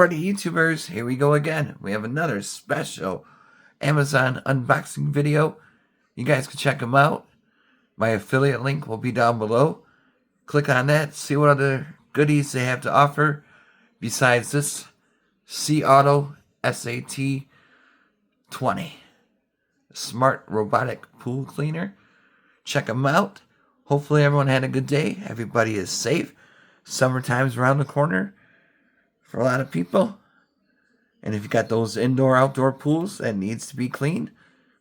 party YouTubers, here we go again. We have another special Amazon unboxing video. You guys can check them out. My affiliate link will be down below. Click on that, see what other goodies they have to offer besides this Seauto SAT20 smart robotic pool cleaner. Check them out. Hopefully everyone had a good day. Everybody is safe. Summertime's around the corner for a lot of people. And if you got those indoor-outdoor pools that needs to be cleaned,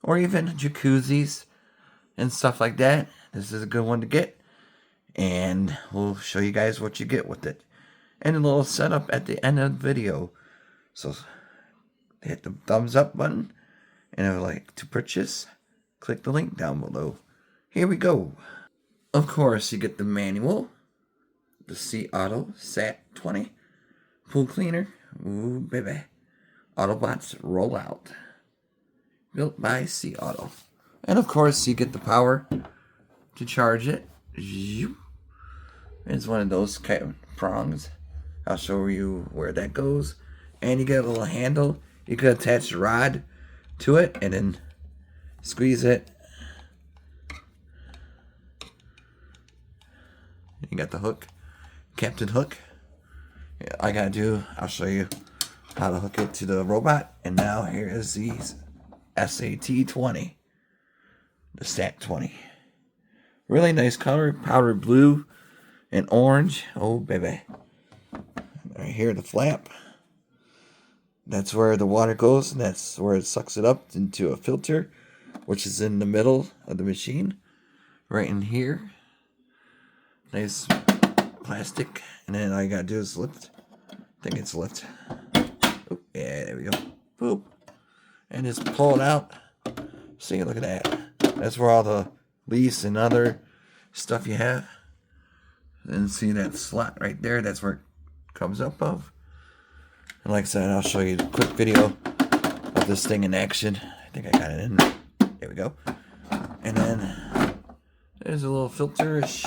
or even jacuzzis and stuff like that, this is a good one to get. And we'll show you guys what you get with it. And a little setup at the end of the video. So hit the thumbs up button. And if you'd like to purchase, click the link down below. Here we go. Of course, you get the manual. The Seauto SAT20 pool cleaner. Ooh, baby. Autobots roll out. Built by Seauto. And of course, you get the power to charge it. It's one of those kind of prongs. I'll show you where that goes. And you get a little handle. You could attach a rod to it and then squeeze it. You got the hook. Captain Hook. All I gotta do, I'll show you how to hook it to the robot. And now here is the SAT20. The SAT20. Really nice color. Powder blue and orange. Oh, baby. Right here, the flap. That's where the water goes. And that's where it sucks it up into a filter, which is in the middle of the machine. Right in here. Nice plastic. And then all you gotta do is lift. I think it's lift. Oh, yeah, there we go. Boop. And just pull it out. See, look at that. That's where all the leaves and other stuff you have. And see that slot right there? That's where it comes up of. And like I said, I'll show you a quick video of this thing in action. I think I got it in. There we go. And then there's a little filter-ish.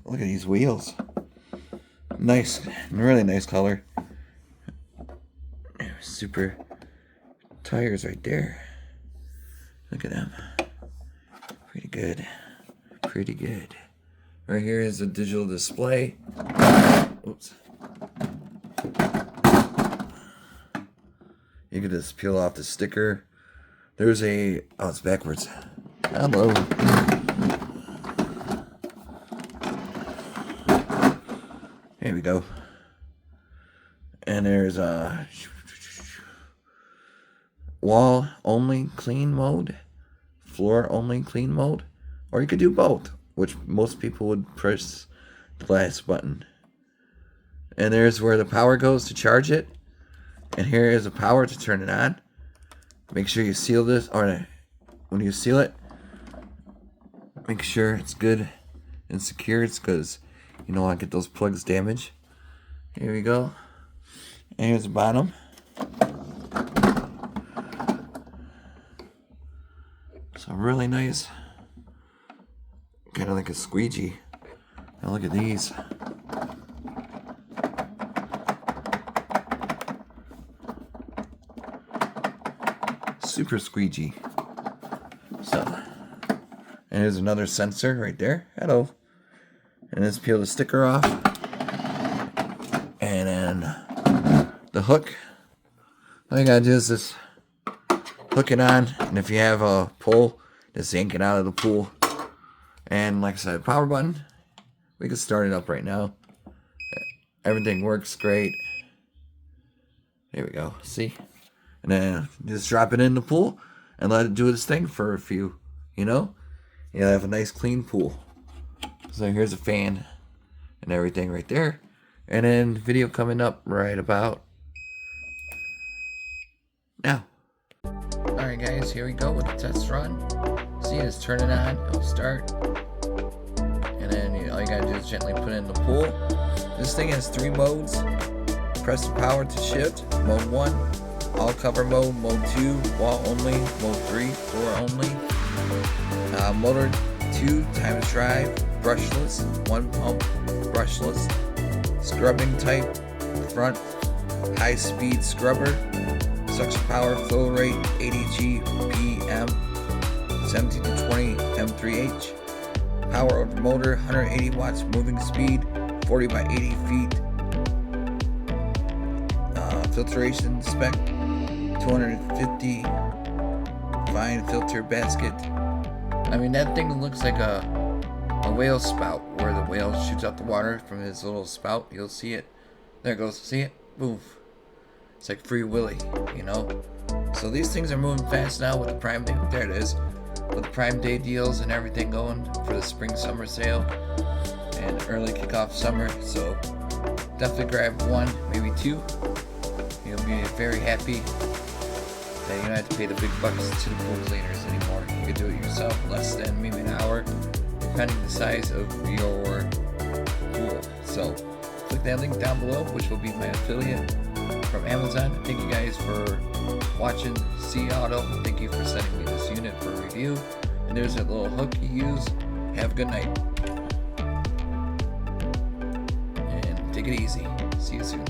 Look at these wheels. Nice. Really nice color. Super tires right there. Look at them. Pretty good. Pretty good. Right here is a digital display. Oops. You can just peel off the sticker. There's a... Oh, it's backwards. Hello. Here we go. And there's a wall only clean mode, floor only clean mode, or you could do both, which most people would press the last button. And there's where the power goes to charge it. And here is the power to turn it on. Make sure you seal this, or when you seal it, make sure it's good and secured, because you don't want to get those plugs damaged. Here we go. And here's the bottom. So really nice. Kind of like a squeegee. Now look at these. Super squeegee. So, and there's another sensor right there. Hello. And let's peel the sticker off. And then the hook. All you gotta do is just hook it on. And if you have a pole, just yank it out of the pool. And like I said, power button. We can start it up right now. Everything works great. There we go. See? And then just drop it in the pool and let it do its thing for a few, you'll have a nice clean pool. So here's a fan and everything right there. And then video coming up right about now. Alright guys, here we go with the test run. See, it's turning on, it'll start. And then all you gotta do is gently put it in the pool. This thing has 3 modes. Press the power to shift. Mode 1. All cover mode, mode 2, wall only, mode 3, floor only. Motor 2, time to drive, brushless, 1 pump, brushless. Scrubbing type, front, high speed scrubber, suction power, flow rate 80 GPM, 17 to 20 M3H, power of the motor 180 watts, moving speed 40 by 80 feet, filtration spec 250 fine filter basket. I mean, that thing looks like a whale spout, where the whale shoots out the water from his little spout. You'll see it. There it goes. See it? Boom. It's like Free Willy, you know? So these things are moving fast now with the Prime Day. There it is. With the Prime Day deals and everything going for the spring summer sale and early kickoff summer. So definitely grab one, maybe two. You'll be very happy that you don't have to pay the big bucks to the pool cleaners anymore. You can do it yourself in less than maybe an hour, depending on the size of your pool. So click that link down below, which will be my affiliate from Amazon. Thank you guys for watching Seauto. Thank you for sending me this unit for review. And there's that little hook you use. Have a good night. And take it easy. See you soon.